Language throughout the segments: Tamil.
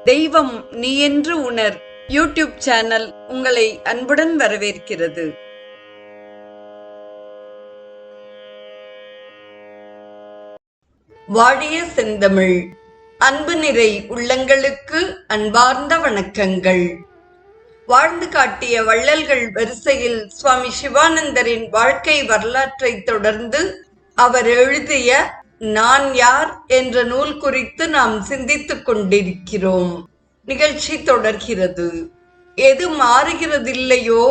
தெய்வம் நீ என்று உணர் யூடியூப் சேனல் உங்களை அன்புடன் வரவேற்கிறது. வாழிய செந்தமிழ் அன்பு நிறை உள்ளங்களுக்கு அன்பார்ந்த வணக்கங்கள். வாழ்ந்து காட்டிய வள்ளல்கள் வரிசையில் சுவாமி சிவானந்தரின் வாழ்க்கை வரலாற்றை தொடர்ந்து அவர் எழுதிய நான் யார் என்ற நூல் குறித்து நாம் சிந்தித்துக் கொண்டிருக்கிறோம். நிகழ்ச்சி தொடர்கிறது. எது மாறுகிறதில்லையோ,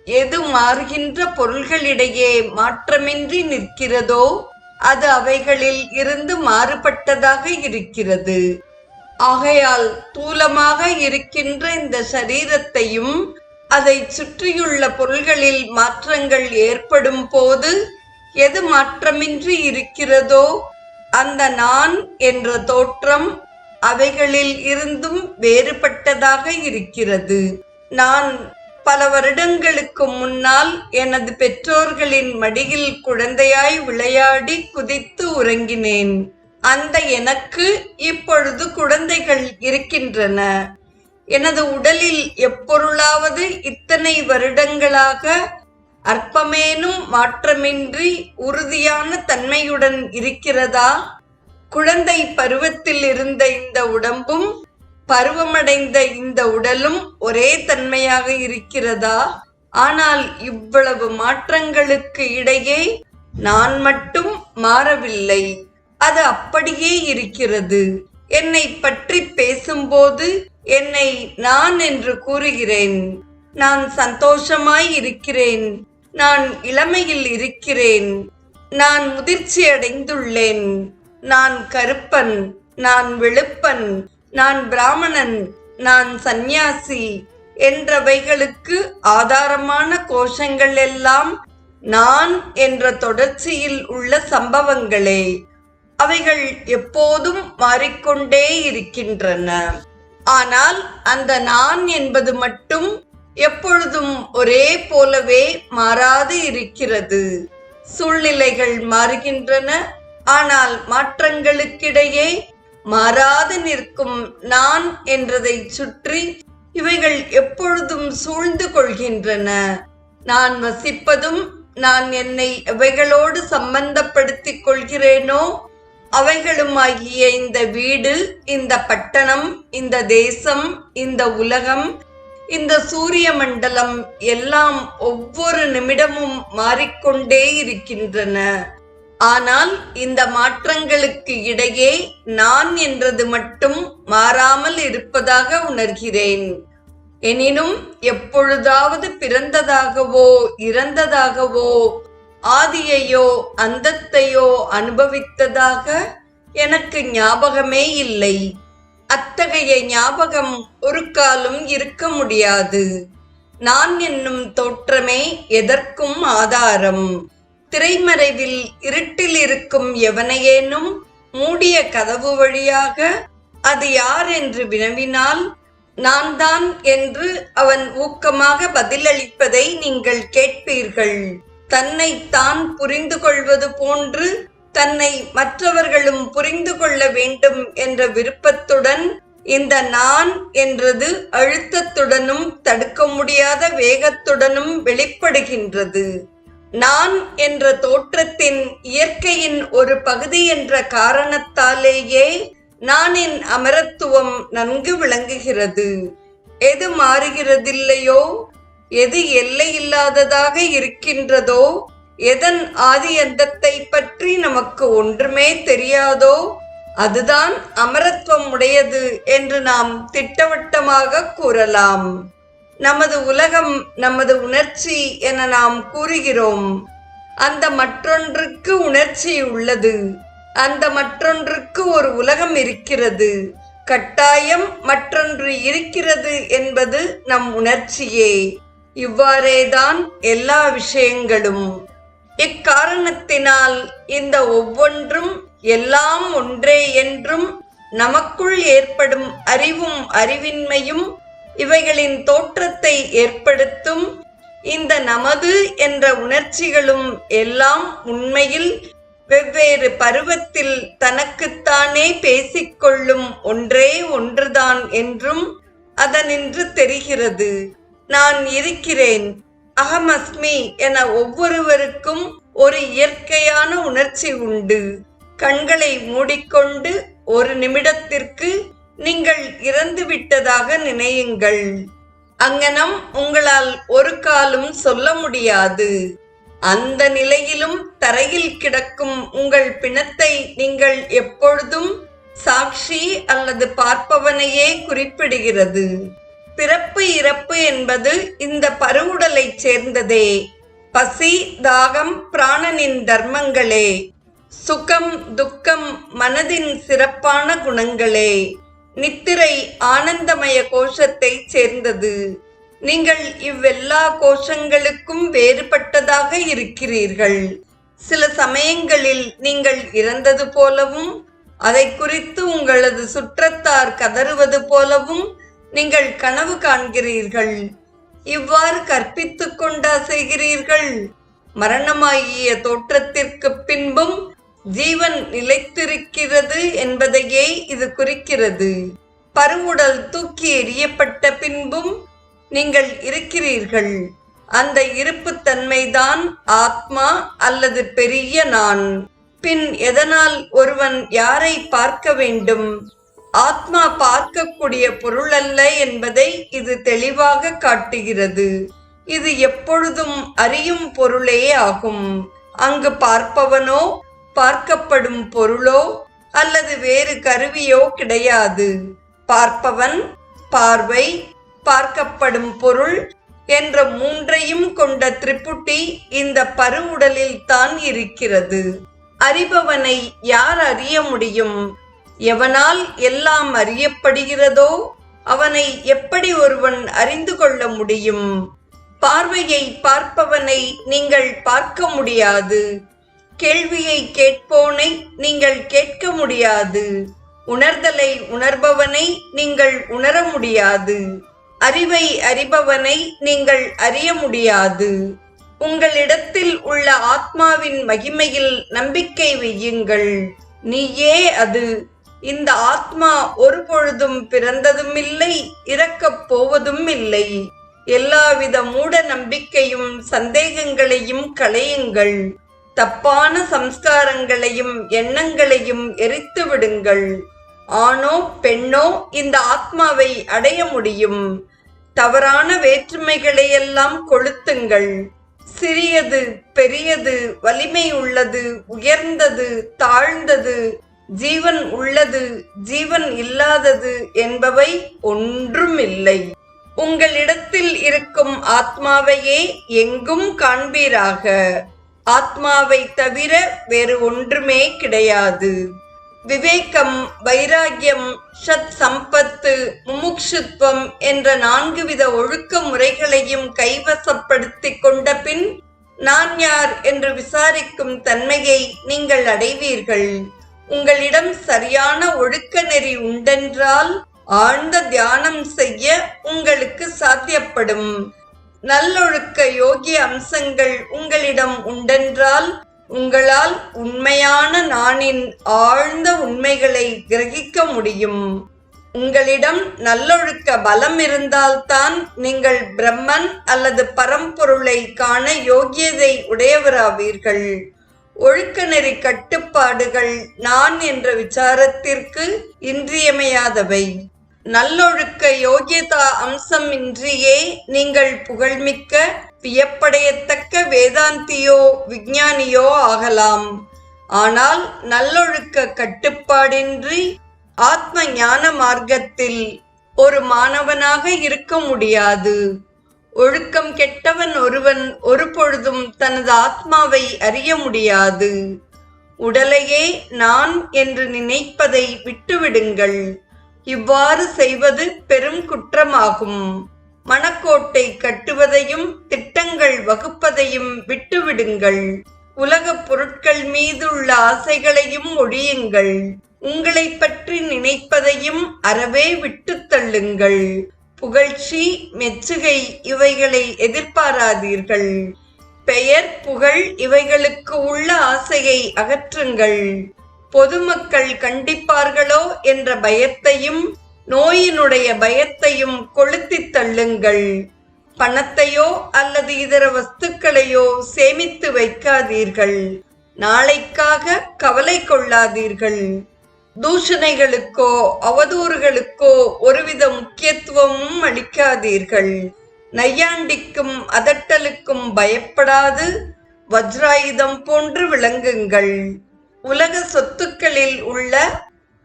எது மாறுகின்ற பொருள்களிடையே மாற்றமின்றி நிற்கிறதோ அது அவைகளில் இருந்து மாறுபட்டதாக இருக்கிறது. ஆகையால் தூலமாக இருக்கின்ற இந்த சரீரத்தையும் அதை சுற்றியுள்ள பொருள்களில் மாற்றங்கள் ஏற்படும் போது எது மாற்றமின்றி இருக்கிறதோ அந்த நான் என்ற தோற்றம் அவைகளில் இருந்தும் வேறுபட்டதாக இருக்கிறது. நான் பல வருடங்களுக்கு முன்னால் எனது பெற்றோர்களின் மடியில் குழந்தையாய் விளையாடி குதித்து உறங்கினேன். அந்த எனக்கு இப்பொழுது குழந்தைகள் இருக்கின்றன. எனது உடலில் எப்பொருளாவது இத்தனை வருடங்களாக அற்பமேனும் மாற்றமின்றி உறுதியான தன்மையுடன் இருக்கிறதா? குழந்தை பருவத்தில் இருந்த இந்த உடம்பும் பருவமடைந்த இந்த உடலும் ஒரே தன்மையாக இருக்கிறதா? ஆனால் இவ்வளவு மாற்றங்களுக்கு இடையே நான் மட்டும் மாறவில்லை. அது அப்படியே இருக்கிறது. என்னை பற்றி பேசும்போது என்னை நான் என்று கூறுகிறேன். நான் சந்தோஷமாய் இருக்கிறேன். நான் இளமையில் இருக்கிறேன். நான் முதிர்ச்சி அடைந்துள்ளேன். நான் கருப்பன், நான் வெளுப்பன், நான் பிராமணன், நான் சந்நியாசி என்றவைகளுக்கு ஆதாரமான கோஷங்கள் எல்லாம் நான் என்ற தொடர்ச்சியில் உள்ள சம்பவங்களே. அவைகள் எப்போதும் மாறிக்கொண்டே இருக்கின்றன. ஆனால் அந்த நான் என்பது மட்டும் எப்பொழுதும் ஒரே போலவே மாறாது இருக்கிறது. சூழ்நிலைகள் மாறுகின்றன. ஆனால் மாற்றங்களுக்கிடையே மாறாது நிற்கும் நான் என்றதை சுற்றி இவைகள் எப்பொழுதும் சூழ்ந்து கொள்கின்றன. நான் வசிப்பதும் நான் என்னை எவைகளோடு சம்பந்தப்படுத்திக் கொள்கிறேனோ அவைகளுமாகிய இந்த வீடு, இந்த பட்டணம், இந்த தேசம், இந்த உலகம், இந்த சூரிய மண்டலம் எல்லாம் ஒவ்வொரு நிமிடமும் மாறிக்கொண்டே இருக்கின்றன. ஆனால் இந்த மாற்றங்களுக்கு இடையே நான் என்றது மட்டும் மாறாமல் இருப்பதாக உணர்கிறேன். எனினும் எப்பொழுதாவது பிறந்ததாகவோ இறந்ததாகவோ ஆதியையோ அந்தத்தையோ அனுபவித்ததாக எனக்கு ஞாபகமே இல்லை. அத்தகைய ஞாபகம் ஒரு காலம் இருக்க முடியாது. நான் என்னும் தோற்றமே எதற்கும் ஆதாரம். திரைமறைவில் இருட்டில் இருக்கும் எவனையேனும் மூடிய கதவு வழியாக அது யார் என்று வினவினால் நான் தான் என்று அவன் ஊக்கமாக பதிலளிப்பதை நீங்கள் கேட்பீர்கள். தன்னை தான் புரிந்து கொள்வது போன்று தன்னை மற்றவர்களும் புரிந்து கொள்ள வேண்டும் என்ற விருப்பத்துடன் இந்த நான் என்றது அழுத்தத்துடனும் தடுக்க முடியாத வேகத்துடனும் வெளிப்படுகின்றது. நான் என்ற தோற்றத்தின் இயற்கையின் ஒரு பகுதி என்ற காரணத்தாலேயே நானின் அமரத்துவம் நன்கு விளங்குகிறது. எது மாறுகிறதில்லையோ, எது எல்லை இல்லாததாக இருக்கின்றதோ, எதன் ஆதி அந்தத்தை பற்றி நமக்கு ஒன்றுமே தெரியாதோ அதுதான் அமரத்துவம் உடையது என்று நாம் திட்டவட்டமாக கூறலாம். நமது உலகம் நமது உணர்ச்சி என நாம் கூறுகிறோம். அந்த மற்றொன்றுக்கு உணர்ச்சி உள்ளது. அந்த மற்றொன்றுக்கு ஒரு உலகம் இருக்கிறது. கட்டாயம் மற்றொன்று இருக்கிறது என்பது நம் உணர்ச்சியே. இவ்வாறேதான் எல்லா விஷயங்களும். இக்காரணத்தினால் இந்த ஒவ்வொன்றும் எல்லாம் ஒன்றே என்றும் நமக்குள் ஏற்படும் அறிவும் அறிவின்மையும் இவைகளின் தோற்றத்தை ஏற்படுத்தும். இந்த நமது என்ற உணர்ச்சிகளும் எல்லாம் உண்மையில் வெவ்வேறு பருவத்தில் தனக்குத்தானே பேசிக்கொள்ளும் ஒன்றே ஒன்றுதான் என்றும் அதனின்று தெரிகிறது. நான் இருக்கிறேன், அகமஸ்மி என ஒவ்வொருவருக்கும் ஒரு இயற்கையான உணர்ச்சி உண்டு. கண்களை மூடிக்கொண்டு ஒரு நிமிடத்திற்கு நீங்கள் இறந்து விட்டதாக நினையுங்கள். அங்ஙனம் உங்களால் ஒரு காலும் சொல்ல முடியாது. அந்த நிலையிலும் தரையில் கிடக்கும் உங்கள் பிணத்தை நீங்கள் எப்பொழுதும் சாட்சி அல்லது பார்ப்பவனையே குறிப்பிடுகிறது. பிறப்பு இறப்பு என்பது இந்த பருவுடலை சேர்ந்ததே. பசி தாகம் பிராணனின் தர்மங்களே. சுகம் துக்கம் மனதின் சிறப்பான குணங்களே. நித்திரை ஆனந்தமய கோஷத்தை சேர்ந்தது. நீங்கள் இவ்வெல்லா கோஷங்களுக்கும் வேறுபட்டதாக இருக்கிறீர்கள். சில சமயங்களில் நீங்கள் இறந்தது போலவும் அதை குறித்து உங்களது சுற்றத்தார் கதறுவது போலவும் நீங்கள் கனவு காண்கிறீர்கள். இவ்வாறு கற்பித்துக் கொண்டா செய்கிறீர்கள்? மரணமாகிய தோற்றத்திற்கு பின்பும் ஜீவன் நிலைத்திருக்கிறது என்பதையே இது குறிக்கிறது. பருவுடல் தூக்கி எறியப்பட்ட பின்பும் நீங்கள் இருக்கிறீர்கள். அந்த இருப்புத்தன்மைதான் ஆத்மா அல்லது பெரிய நான். பின் எதனால் ஒருவன் யாரை பார்க்க வேண்டும்? ஆத்மா பார்க்கக்கூடிய பொருள் அல்ல என்பதை இது தெளிவாக காட்டுகிறது. இது எப்பொழுதும் அறியும் பொருளே ஆகும். அங்கு பார்ப்பவனோ பார்க்கப்படும் பொருளோ அல்லது வேறு கருவியோ கிடையாது. பார்ப்பவன், பார்வை, பார்க்கப்படும் பொருள் என்ற மூன்றையும் கொண்ட திரிபுட்டி இந்த பருவுடலில் தான் இருக்கிறது. அறிபவனை யார் அறிய முடியும்? எவனால் எல்லாம் அறியப்படுகிறதோ அவனை எப்படி ஒருவன் அறிந்து கொள்ள முடியும்? பார்வையை பார்ப்பவனை நீங்கள் பார்க்க முடியாது. கேள்வியை கேட்போனை நீங்கள் கேட்க முடியாது. உணர்தலை உணர்பவனை நீங்கள் உணர முடியாது. அறிவை அறிபவனை நீங்கள் அறிய முடியாது. உங்களிடத்தில் உள்ள ஆத்மாவின் மகிமையில் நம்பிக்கை வையுங்கள். நீயே அது. இந்த ஆத்மா ஒரு பொழுதும் பிறந்ததும் இல்லை, இறக்கப் போவதும் இல்லை. எல்லாவித மூட நம்பிக்கையும் சந்தேகங்களையும் களையுங்கள். தப்பான சம்ஸ்காரங்களையும் எண்ணங்களையும் எரித்து விடுங்கள். ஆணோ பெண்ணோ இந்த ஆத்மாவை அடைய முடியும். தவறான வேற்றுமைகளையெல்லாம் கொளுத்துங்கள். சிறியது பெரியது, வலிமை உள்ளது உயர்ந்தது தாழ்ந்தது, ஜீவன் உள்ளது ஜீவன் இல்லாதது என்பவை ஒன்றுமில்லை. உங்களிடத்தில் இருக்கும் ஆத்மாவையே எங்கும் காண்பீராக. ஆத்மாவை தவிர வேறு ஒன்றுமே கிடையாது. விவேகம், வைராகியம், ஷட் சம்பத்து, முமுக்ஷுத்வம் என்ற 4 வித ஒழுக்க முறைகளையும் கைவசப்படுத்திக் கொண்ட பின் நான் யார் என்று விசாரிக்கும் தன்மையை நீங்கள் அடைவீர்கள். உங்களிடம் சரியான ஒழுக்க நெறி உண்டென்றால் ஆழ்ந்த தியானம் செய்ய உங்களுக்கு சாத்தியப்படும். நல்லொழுக்க யோகிய அம்சங்கள் உங்களிடம் உண்டென்றால் உங்களால் உண்மையான நானின் ஆழ்ந்த உண்மைகளை கிரகிக்க முடியும். உங்களிடம் நல்லொழுக்க பலம் இருந்தால்தான் நீங்கள் பிரம்மன் அல்லது பரம்பொருளை காண யோகியதை உடையவராவீர்கள். ஒழுக்க நெறி கட்டுப்பாடுகள் நான் என்ற விசாரத்திற்கு இன்றியமையாதவை. நல்லொழுக்க யோகியதா அம்சம் இன்றியே நீங்கள் புகழ்மிக்க வியப்படையத்தக்க வேதாந்தியோ விஞ்ஞானியோ ஆகலாம். ஆனால் நல்லொழுக்க கட்டுப்பாடின்றி ஆத்ம ஞான மார்க்கத்தில் ஒரு மாணவனாக இருக்க முடியாது. ஒழுக்கம் கெட்டவன் ஒருவன் ஒரு பொழுதும் தனது ஆத்மாவை அறிய முடியாது. உடலையே நான் என்று நினைப்பதை விட்டுவிடுங்கள். இவ்வாறு செய்வது பெரும் குற்றமாகும். மனக்கோட்டை கட்டுவதையும் திட்டங்கள் வகுப்பதையும் விட்டுவிடுங்கள். உலகப் பொருட்கள் மீதுள்ள ஆசைகளையும் ஒழியுங்கள். உங்களை பற்றி நினைப்பதையும் அறவே விட்டு தள்ளுங்கள். புகழ்ச்சி, மெச்சுகை இவைகளை எதிர்பாராதீர்கள். பெயர், புகழ் இவைகளுக்கு உள்ள ஆசையை அகற்றுங்கள். பொதுமக்கள் கண்டிப்பார்களோ என்ற பயத்தையும் நோயினுடைய பயத்தையும் கொளுத்தித் தள்ளுங்கள். பணத்தையோ அல்லது இதர வஸ்துக்களையோ சேமித்து வைக்காதீர்கள். நாளைக்காக கவலை கொள்ளாதீர்கள். தூஷணைகளுக்கோ அவதூறுகளுக்கோ ஒருவித முக்கியத்துவமும் அளிக்காதீர்கள். நையாண்டிக்கும் அதட்டலுக்கும் பயப்படாது வஜ்ராயுதம் போன்று விளங்குங்கள். உலக சொத்துக்களில் உள்ள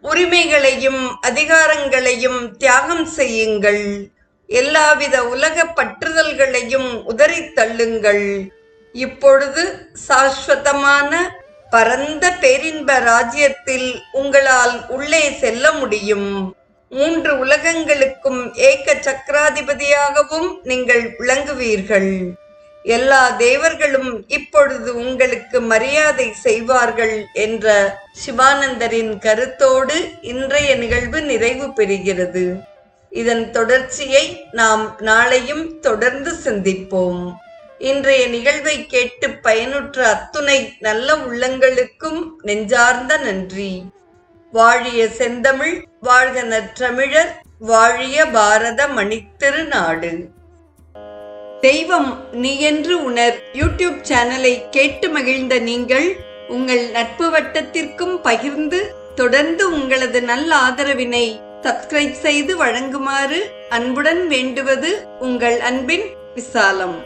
உரிமைகளையும் அதிகாரங்களையும் தியாகம் செய்யுங்கள். எல்லாவித உலக பற்றுதல்களையும் உதறித் தள்ளுங்கள். இப்பொழுது சாஸ்வதமான பரந்த பேரின்ப ராஜ்யத்தில் உங்களால் உள்ளே செல்ல முடியும். 3 உலகங்களுக்கும் ஏக சக்கராதிபதியாகவும் நீங்கள் விளங்குவீர்கள். எல்லா தேவர்களும் இப்பொழுது உங்களுக்கு மரியாதை செய்வார்கள் என்ற சிவானந்தரின் கருத்தோடு இன்றைய நிகழ்வு நிறைவு பெறுகிறது. இதன் தொடர்ச்சியை நாம் நாளையும் தொடர்ந்து சிந்திப்போம். இன்றைய நிகழ்வை கேட்டு பயனுற்ற அத்துணை நல்ல உள்ளங்களுக்கும் நெஞ்சார்ந்த நன்றி. வாழிய செந்தமிழ், வாழ்க நற்றமிழர், வாழிய பாரத மணித்திருநாடு. தெய்வம் நீ என்று உணர் யூடியூப் சேனலை கேட்டு மகிழ்ந்த நீங்கள் உங்கள் நட்பு வட்டத்திற்கும் பகிர்ந்து தொடர்ந்து உங்களது நல்ல ஆதரவினை சப்ஸ்கிரைப் செய்து வழங்குமாறு அன்புடன் வேண்டுவது உங்கள் அன்பின் விசாலம்.